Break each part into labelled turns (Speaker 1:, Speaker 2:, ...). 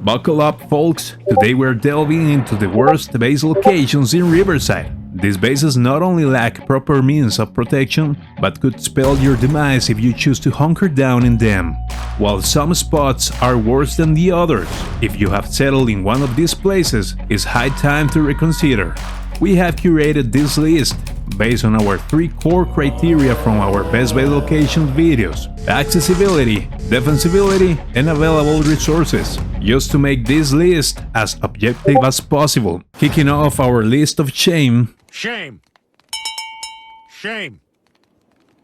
Speaker 1: Buckle up, folks! Today we're delving into the worst base locations in Riverside. These bases not only lack proper means of protection, but could spell your demise if you choose to hunker down in them. While some spots are worse than the others, if you have settled in one of these places, it's high time to reconsider. We have curated this list based on our 3 core criteria from our best base locations videos: accessibility, defensibility, and available resources, just to make this list as objective as possible. Kicking off our list of shame.
Speaker 2: Shame. Shame.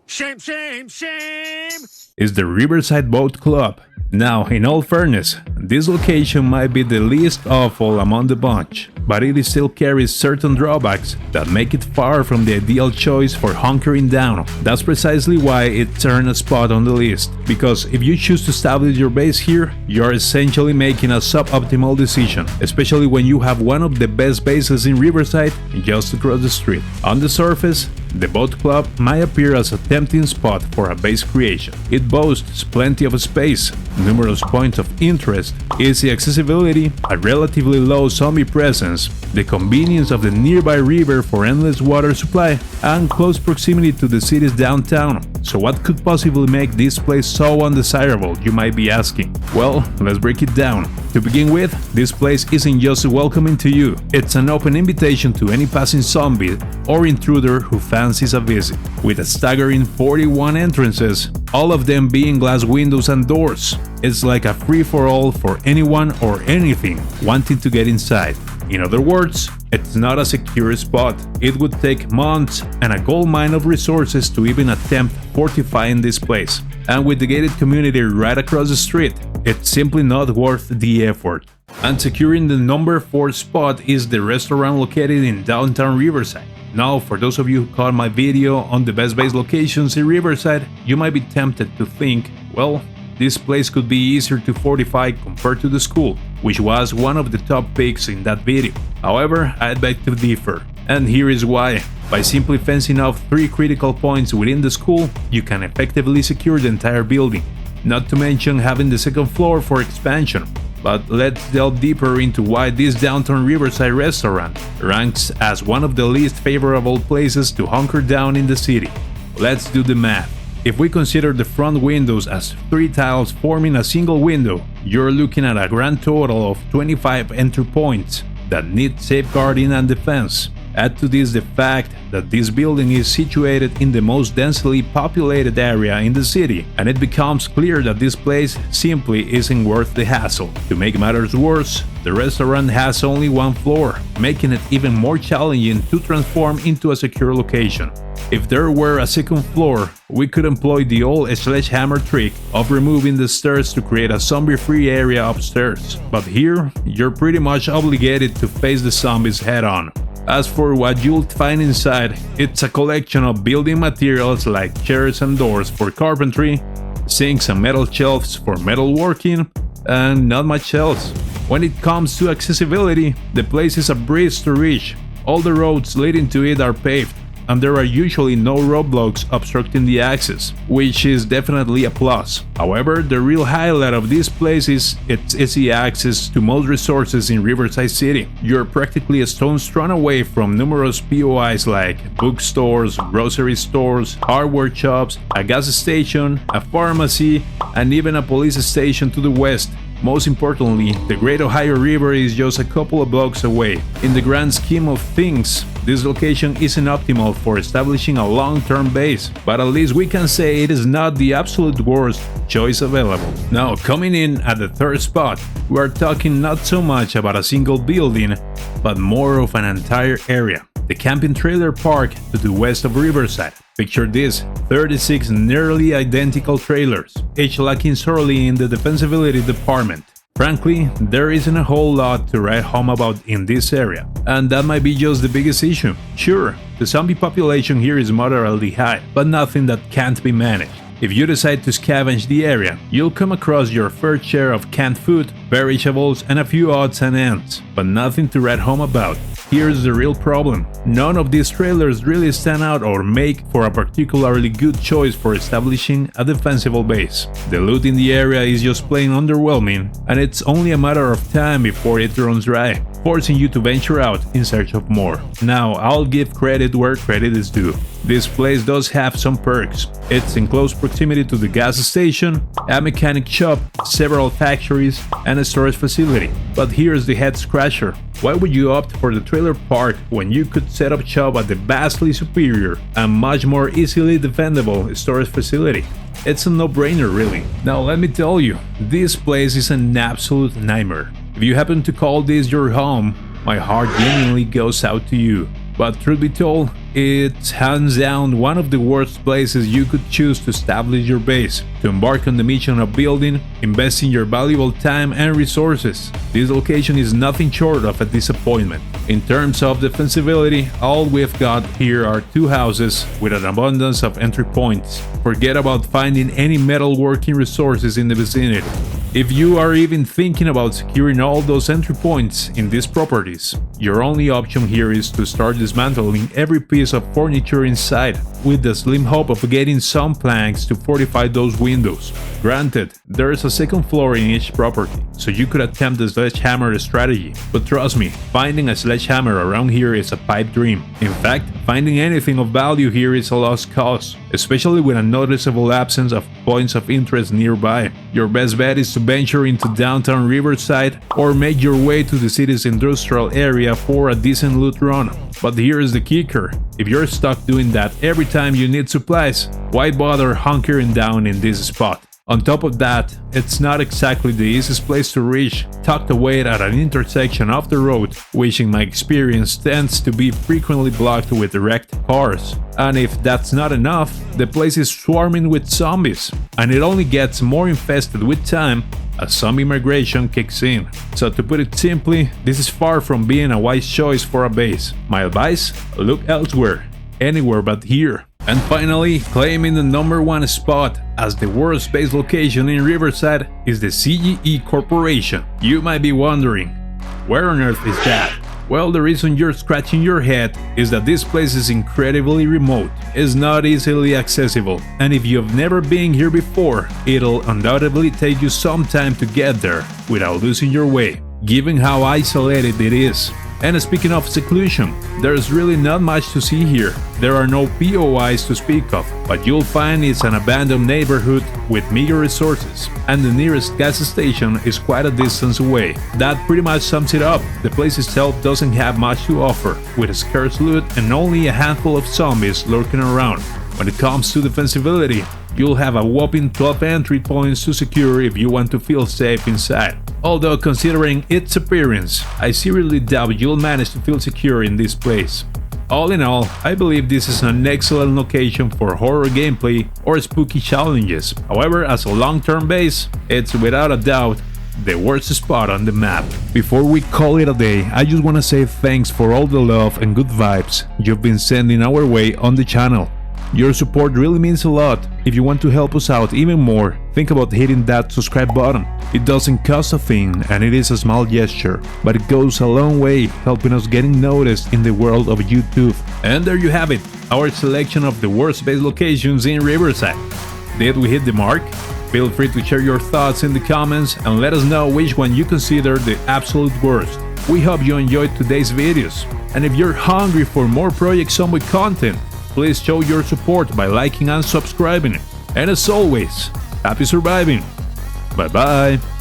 Speaker 2: Shame, shame, shame!
Speaker 1: Is the Riverside Boat Club. Now, in all fairness, this location might be the least awful among the bunch, but it still carries certain drawbacks that make it far from the ideal choice for hunkering down. That's precisely why it's earned a spot on the list, because if you choose to establish your base here, you're essentially making a suboptimal decision, especially when you have one of the best bases in Riverside just across the street. On the surface, the boat club might appear as a tempting spot for a base creation. It boasts plenty of space, numerous points of interest, easy accessibility, a relatively low zombie presence, the convenience of the nearby river for endless water supply, and close proximity to the city's downtown. So what could possibly make this place so undesirable, you might be asking? Well, let's break it down. To begin with, this place isn't just welcoming to you, it's an open invitation to any passing zombie or intruder who fancies a visit. With a staggering 41 entrances, all of them being glass windows and doors, it's like a free-for-all for anyone or anything wanting to get inside. In other words, it's not a secure spot. It would take months and a goldmine of resources to even attempt fortifying this place. And with the gated community right across the street, it's simply not worth the effort. And securing the number 4 spot is the restaurant located in downtown Riverside. Now, for those of you who caught my video on the best base locations in Riverside, you might be tempted to think, well, this place could be easier to fortify compared to the school, which was one of the top picks in that video. However, I beg to differ, and here is why. By simply fencing off 3 critical points within the school, you can effectively secure the entire building, not to mention having the second floor for expansion. But let's delve deeper into why this downtown Riverside restaurant ranks as one of the least favorable places to hunker down in the city. Let's do the math. If we consider the front windows as 3 tiles forming a single window, you're looking at a grand total of 25 entry points that need safeguarding and defense. Add to this the fact that this building is situated in the most densely populated area in the city, and it becomes clear that this place simply isn't worth the hassle. To make matters worse, the restaurant has only 1 floor, making it even more challenging to transform into a secure location. If there were a second floor, we could employ the old sledgehammer trick of removing the stairs to create a zombie-free area upstairs. But here, you're pretty much obligated to face the zombies head-on. As for what you'll find inside, it's a collection of building materials like chairs and doors for carpentry, sinks and metal shelves for metalworking, and not much else. When it comes to accessibility, the place is a breeze to reach. All the roads leading to it are paved, and there are usually no roadblocks obstructing the access, which is definitely a plus. However, the real highlight of this place is its easy access to most resources in Riverside City. You're practically a stone's throw away from numerous POIs like bookstores, grocery stores, hardware shops, a gas station, a pharmacy, and even a police station to the west. Most importantly, the Great Ohio River is just a couple of blocks away. In the grand scheme of things, this location isn't optimal for establishing a long-term base, but at least we can say it is not the absolute worst choice available. Now, coming in at the 3rd spot, we are talking not so much about a single building, but more of an entire area. The camping trailer park to the west of Riverside. Picture this, 36 nearly identical trailers, each lacking sorely in the defensibility department. Frankly, there isn't a whole lot to write home about in this area, and that might be just the biggest issue. Sure, the zombie population here is moderately high, but nothing that can't be managed. If you decide to scavenge the area, you'll come across your fair share of canned food, perishables, and a few odds and ends, but nothing to write home about. Here's the real problem. None of these trailers really stand out or make for a particularly good choice for establishing a defensible base. The loot in the area is just plain underwhelming, and it's only a matter of time before it runs dry, forcing you to venture out in search of more. Now, I'll give credit where credit is due. This place does have some perks. It's in close proximity to the gas station, a mechanic shop, several factories, and a storage facility. But here's the head scratcher. Why would you opt for the trailer park when you could set up shop at the vastly superior and much more easily defendable storage facility? It's a no-brainer, really. Now let me tell you, this place is an absolute nightmare. If you happen to call this your home, my heart genuinely goes out to you. But truth be told, it's hands down one of the worst places you could choose to establish your base, to embark on the mission of building, investing your valuable time and resources. This location is nothing short of a disappointment. In terms of defensibility, all we've got here are two houses with an abundance of entry points. Forget about finding any metalworking resources in the vicinity. If you are even thinking about securing all those entry points in these properties, your only option here is to start dismantling every piece of furniture inside, with the slim hope of getting some planks to fortify those windows. Granted, there is a second floor in each property, so you could attempt the sledgehammer strategy, but trust me, finding a sledgehammer around here is a pipe dream. In fact, finding anything of value here is a lost cause, especially with a noticeable absence of points of interest nearby. Your best bet is to venture into downtown Riverside or make your way to the city's industrial area for a decent loot run. But here's the kicker: if you're stuck doing that every time you need supplies, why bother hunkering down in this spot? On top of that, it's not exactly the easiest place to reach, tucked away at an intersection of the road, which in my experience tends to be frequently blocked with wrecked cars. And if that's not enough, the place is swarming with zombies, and it only gets more infested with time as zombie migration kicks in. So to put it simply, this is far from being a wise choice for a base. My advice? Look elsewhere, anywhere but here. And finally, claiming the #1 spot as the worst base location in Riverside is the CGE Corporation. You might be wondering, where on earth is that? Well, the reason you're scratching your head is that this place is incredibly remote, is not easily accessible, and if you've never been here before, it'll undoubtedly take you some time to get there without losing your way, given how isolated it is. And speaking of seclusion, there's really not much to see here. There are no POIs to speak of, but you'll find it's an abandoned neighborhood with meager resources, and the nearest gas station is quite a distance away. That pretty much sums it up. The place itself doesn't have much to offer, with scarce loot and only a handful of zombies lurking around. When it comes to defensibility, you'll have a whopping 12 entry points to secure if you want to feel safe inside. Although considering its appearance, I seriously doubt you'll manage to feel secure in this place. All in all, I believe this is an excellent location for horror gameplay or spooky challenges. However, as a long-term base, it's without a doubt the worst spot on the map. Before we call it a day, I just want to say thanks for all the love and good vibes you've been sending our way on the channel. Your support really means a lot. If you want to help us out even more, think about hitting that subscribe button. It doesn't cost a thing and it is a small gesture, but it goes a long way helping us getting noticed in the world of YouTube. And there you have it, our selection of the worst base locations in Riverside. Did we hit the mark? Feel free to share your thoughts in the comments and let us know which one you consider the absolute worst. We hope you enjoyed today's videos, and if you're hungry for more Project Zomboid content, please show your support by liking and subscribing. And as always, happy surviving. Bye bye.